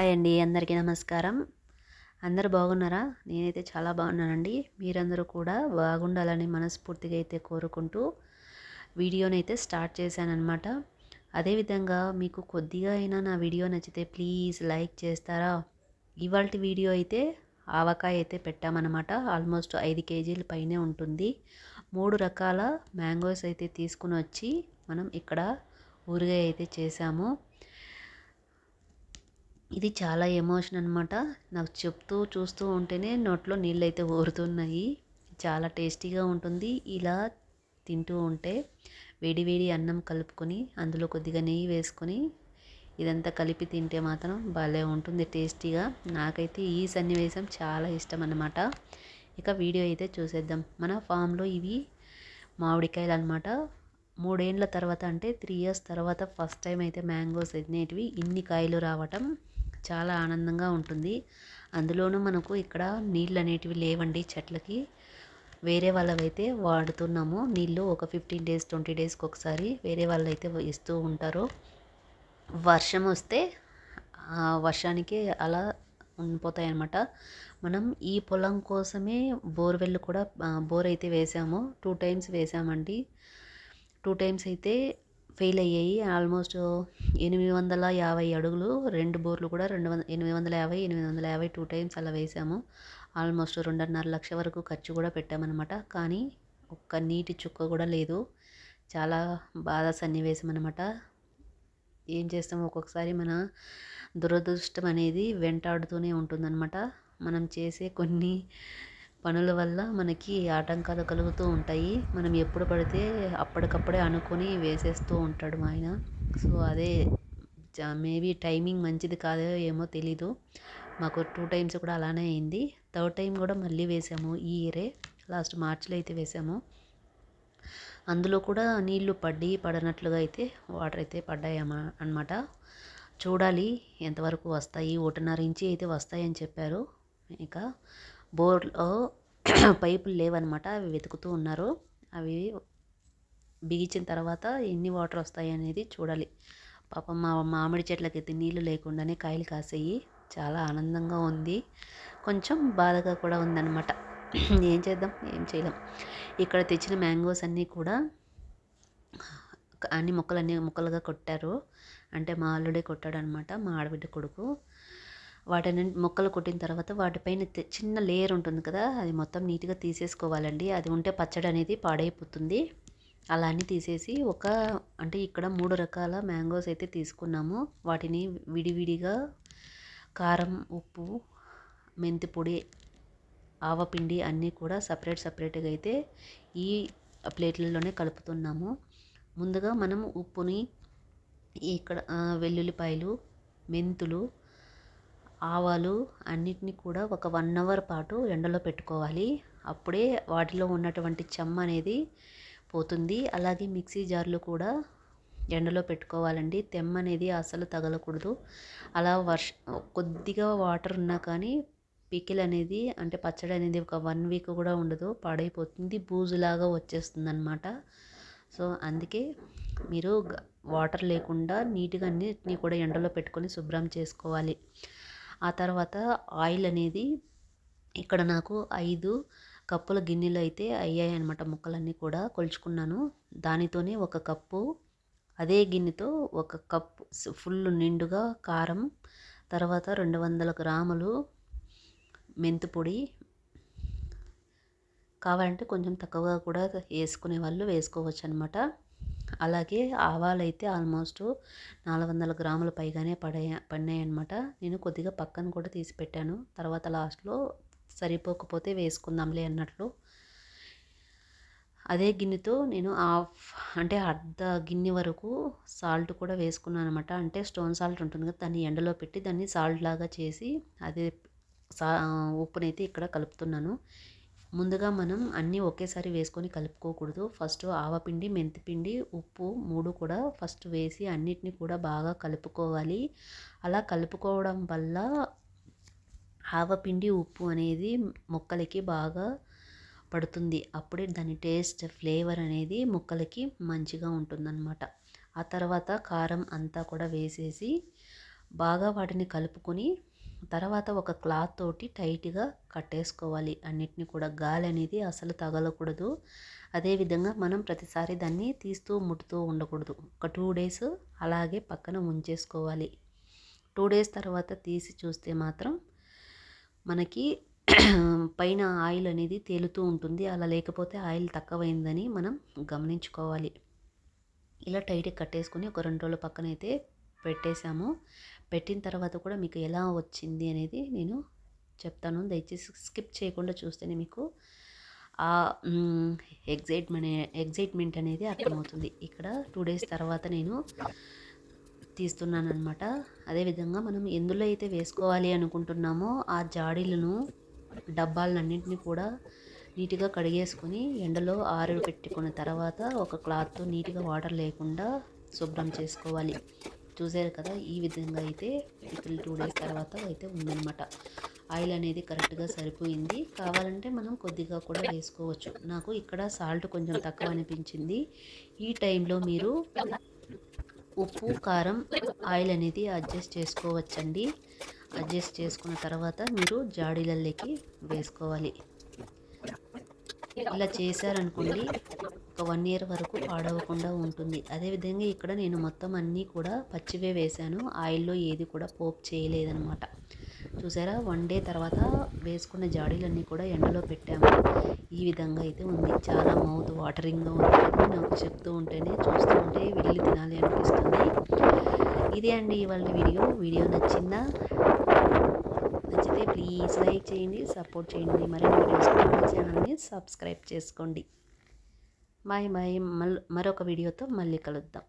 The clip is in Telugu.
హాయ్ అండి, అందరికీ నమస్కారం. అందరూ బాగున్నారా? నేనైతే చాలా బాగున్నానండి. మీరందరూ కూడా బాగుండాలని మనస్ఫూర్తిగా అయితే కోరుకుంటూ వీడియోనైతే స్టార్ట్ చేశానన్నమాట. అదేవిధంగా మీకు కొద్దిగా అయినా నా వీడియో నచ్చితే ప్లీజ్ లైక్ చేస్తారా? ఇవాల్టి వీడియో అయితే ఆవకాయ అయితే పెట్టామన్నమాట. ఆల్మోస్ట్ 5 కేజీల పైనే ఉంటుంది. 3 రకాల మ్యాంగోస్ అయితే తీసుకుని వచ్చి మనం ఇక్కడ ఊరగాయ అయితే చేసాము. ఇది చాలా ఎమోషన్ అనమాట. నాకు చెప్తూ చూస్తూ ఉంటేనే నోట్లో నీళ్ళైతే ఊరుతున్నాయి. చాలా టేస్టీగా ఉంటుంది. ఇలా తింటూ ఉంటే వేడి వేడి అన్నం కలుపుకొని అందులో కొద్దిగా నెయ్యి వేసుకొని ఇదంతా కలిపి తింటే మాత్రం భలే ఉంటుంది టేస్టీగా. నాకైతే ఈ సన్నివేశం చాలా ఇష్టం అన్నమాట. ఇక వీడియో అయితే చూసేద్దాం. మన ఫామ్లో ఇవి మామిడికాయలు అనమాట. 3 ఏండ్ల తర్వాత అంటే 3 ఇయర్స్ తర్వాత ఫస్ట్ టైం అయితే మ్యాంగోస్ అనేటివి ఇన్ని కాయలు రావటం చాలా ఆనందంగా ఉంటుంది. అందులోనూ మనకు ఇక్కడ నీళ్ళు అనేటివి లేవండి చెట్లకి. వేరే వాళ్ళవైతే వాడుతున్నాము నీళ్ళు. ఒక 15 డేస్ 20 డేస్కి ఒకసారి వేరే వాళ్ళు అయితే ఇస్తూ ఉంటారు. వర్షం వస్తే వర్షానికి అలా ఉండిపోతాయి అన్నమాట. మనం ఈ పొలం కోసమే బోర్వెల్ కూడా బోర్ అయితే వేసాము. 2 టైమ్స్ వేసామండి. 2 టైమ్స్ అయితే ఫెయిల్ అయ్యాయి. ఆల్మోస్ట్ 850 అడుగులు 2 బోర్లు కూడా 850 850 2 టైమ్స్ అలా వేసాము. ఆల్మోస్ట్ 2.5 లక్షల వరకు ఖర్చు కూడా పెట్టామన్నమాట. కానీ ఒక్క నీటి చుక్క కూడా లేదు. చాలా బాధ సన్నివేశం అనమాట. ఏం చేస్తాం, ఒక్కొక్కసారి మన దురదృష్టం అనేది వెంటాడుతూనే ఉంటుందన్నమాట. మనం చేసే కొన్ని పనుల వల్ల మనకి ఆటంకాలు కలుగుతూ ఉంటాయి. మనం ఎప్పుడు పడితే అప్పటికప్పుడే అనుకొని వేసేస్తూ ఉంటాడు మా ఆయన. సో అదే మేబీ టైమింగ్ మంచిది కాదో ఏమో తెలీదు. మాకు 2 టైమ్స్ కూడా అలానే అయింది. థర్డ్ టైం కూడా మళ్ళీ వేసాము. ఈ ఇయరే లాస్ట్ మార్చిలో అయితే వేసాము. అందులో కూడా నీళ్లు పడనట్లుగా అయితే వాటర్ అయితే పడ్డాయమ్మా అన్నమాట. చూడాలి ఎంతవరకు వస్తాయి. 1.5 ఇంచి అయితే వస్తాయని చెప్పారు. ఇక బోర్లో పైపులు లేవన్నమాట. అవి వెతుకుతూ ఉన్నారు. అవి బిగించిన తర్వాత ఎన్ని వాటర్ వస్తాయి అనేది చూడాలి. పాపం మా మామిడి చెట్లకైతే నీళ్లు లేకుండానే కాయలు కాసాయి. చాలా ఆనందంగా ఉంది, కొంచెం బాధగా కూడా ఉందన్నమాట. ఏం చేద్దాం, ఏం చేయలేం. ఇక్కడ తెచ్చిన మ్యాంగోస్ అన్నీ కూడా అన్ని ముక్కలుగా కొట్టారు. అంటే మా అల్లుడే కొట్టాడనమాట, మా ఆడబిడ్డ కొడుకు. వాటిని ముక్కలు కొట్టిన తర్వాత వాటిపైన చిన్న లేయర్ ఉంటుంది కదా, అది మొత్తం నీట్గా తీసేసుకోవాలండి. అది ఉంటే పచ్చడి అనేది పాడైపోతుంది. అలా అన్నీ తీసేసి అంటే ఇక్కడ 3 రకాల మ్యాంగోస్ అయితే తీసుకున్నాము. వాటిని విడివిడిగా కారం, ఉప్పు, మెంతి పొడి, ఆవపిండి అన్నీ కూడా సపరేట్గా అయితే ఈ ప్లేట్లలోనే కలుపుతున్నాము. ముందుగా మనం ఉప్పుని ఇక్కడ వెల్లుల్లిపాయలు, మెంతులు, ఆవాలు అన్నిటినీ కూడా ఒక 1 అవర్ పాటు ఎండలో పెట్టుకోవాలి. అప్పుడే వాటిలో ఉన్నటువంటి చెమ్మ అనేది పోతుంది. అలాగే మిక్సీ జార్లు కూడా ఎండలో పెట్టుకోవాలండి. తెమ్మ అనేది అసలు తగలకూడదు. అలా కొద్దిగా వాటర్ ఉన్నా కానీ పికిల్ అనేది అంటే పచ్చడి అనేది ఒక 1 వీక్ కూడా ఉండదు, పాడైపోతుంది, బూజులాగా వచ్చేస్తుంది అన్నమాట. సో అందుకే మీరు వాటర్ లేకుండా నీట్గా అన్నిటినీ కూడా ఎండలో పెట్టుకొని శుభ్రం చేసుకోవాలి. ఆ తర్వాత ఆయిల్ అనేది ఇక్కడ నాకు 5 కప్పుల గిన్నెలు అయితే అయ్యాయి అనమాట. ముక్కలన్నీ కూడా కొలుచుకున్నాను. దానితోనే 1 కప్పు, అదే గిన్నెతో 1 కప్పు ఫుల్ నిండుగా కారం, తర్వాత 200 గ్రాములు మెంతి పొడి. కావాలంటే కొంచెం తక్కువగా కూడా వేసుకునే వాళ్ళు వేసుకోవచ్చు అనమాట. అలాగే ఆవాలు అయితే ఆల్మోస్ట్ 400 గ్రాముల పైగానే పడినాయి అనమాట. నేను కొద్దిగా పక్కన కూడా తీసి పెట్టాను. తర్వాత లాస్ట్లో సరిపోకపోతే వేసుకుందాంలే అన్నట్లు. అదే గిన్నెతో నేను అంటే అర్ధ గిన్నె వరకు సాల్ట్ కూడా వేసుకున్నాను అనమాట. అంటే స్టోన్ సాల్ట్ ఉంటుంది కదా, దాన్ని ఎండలో పెట్టి దాన్ని సాల్ట్ లాగా చేసి అదే ఉప్పునైతే ఇక్కడ కలుపుతున్నాను. ముందుగా మనం అన్నీ ఒకేసారి వేసుకొని కలుపుకోకూడదు. ఫస్ట్ ఆవపిండి, మెంతిపిండి, ఉప్పు 3 కూడా ఫస్ట్ వేసి అన్నిటిని కూడా బాగా కలుపుకోవాలి. అలా కలుపుకోవడం వల్ల ఆవపిండి, ఉప్పు అనేది ముక్కలకి బాగా పడుతుంది. అప్పుడే దాని టేస్ట్, ఫ్లేవర్ అనేది ముక్కలకి మంచిగా ఉంటుందన్నమాట. ఆ తర్వాత కారం అంతా కూడా వేసేసి బాగా వాటిని కలుపుకొని తర్వాత ఒక క్లాత్ తోటి టైట్గా కట్టేసుకోవాలి. అన్నిటిని కూడా గాలి అనేది అసలు తగలకూడదు. అదేవిధంగా మనం ప్రతిసారి దాన్ని తీస్తూ ముట్టుతూ ఉండకూడదు. ఒక 2 డేస్ అలాగే పక్కన ఉంచేసుకోవాలి. 2 డేస్ తర్వాత తీసి చూస్తే మాత్రం మనకి పైన ఆయిల్ అనేది తేలుతూ ఉంటుంది. అలా లేకపోతే ఆయిల్ తక్కువైందని మనం గమనించుకోవాలి. ఇలా టైట్గా కట్టేసుకొని ఒక 2 రోజుల పక్కనైతే పెట్టేశాము. పెట్టిన తర్వాత కూడా మీకు ఎలా వచ్చింది అనేది నేను చెప్తాను. దయచేసి స్కిప్ చేయకుండా చూస్తేనే మీకు ఆ ఎగ్జైట్మెంట్ అనేది అర్థమవుతుంది. ఇక్కడ 2 డేస్ తర్వాత నేను తీస్తున్నానమాట. అదేవిధంగా మనం ఎందులో అయితే వేసుకోవాలి అనుకుంటున్నామో ఆ జాడీలను డబ్బాలన్నింటినీ కూడా నీట్గా కడిగేసుకొని ఎండలో ఆరబెట్టుకున్న తర్వాత ఒక క్లాత్తో నీట్గా వాటర్ లేకుండా శుభ్రం చేసుకోవాలి. చూసారు కదా, ఈ విధంగా అయితే పికిల్ 2 డేస్ తర్వాత అయితే ఉందన్నమాట. ఆయిల్ అనేది కరెక్ట్గా సరిపోయింది. కావాలంటే మనం కొద్దిగా కూడా వేసుకోవచ్చు. నాకు ఇక్కడ సాల్ట్ కొంచెం తక్కువ అనిపించింది. ఈ టైంలో మీరు ఉప్పు, కారం, ఆయిల్ అనేది అడ్జస్ట్ చేసుకోవచ్చండి. అడ్జస్ట్ చేసుకున్న తర్వాత మీరు జాడీలలోకి వేసుకోవాలి. ఇలా చేశారనుకోండి ఒక 1 ఇయర్ వరకు పాడవకుండా ఉంటుంది. అదేవిధంగా ఇక్కడ నేను మొత్తం అన్నీ కూడా పచ్చివే వేశాను. ఆయిల్లో ఏది కూడా పోపు చేయలేదన్నమాట. చూసారా, 1 డే తర్వాత వేసుకున్న జాడీలన్నీ కూడా ఎండలో పెట్టాము. ఈ విధంగా అయితే ఉంది. చాలా మౌత్ వాటరింగ్గా ఉంది కదా, నాకు చెప్తూ ఉంటేనే చూస్తూ ఉంటే వెళ్ళి తినాలి అనిపిస్తుంది. ఇదే అండి ఇవాళ వీడియో నచ్చిందా? నచ్చితే ప్లీజ్ లైక్ చేయండి, సపోర్ట్ చేయండి. మరిన్ని వీడియోస్ కోసం ఛానల్ని సబ్స్క్రైబ్ చేసుకోండి. Bye bye. మరొక వీడియోతో మళ్ళీ కలుద్దాం.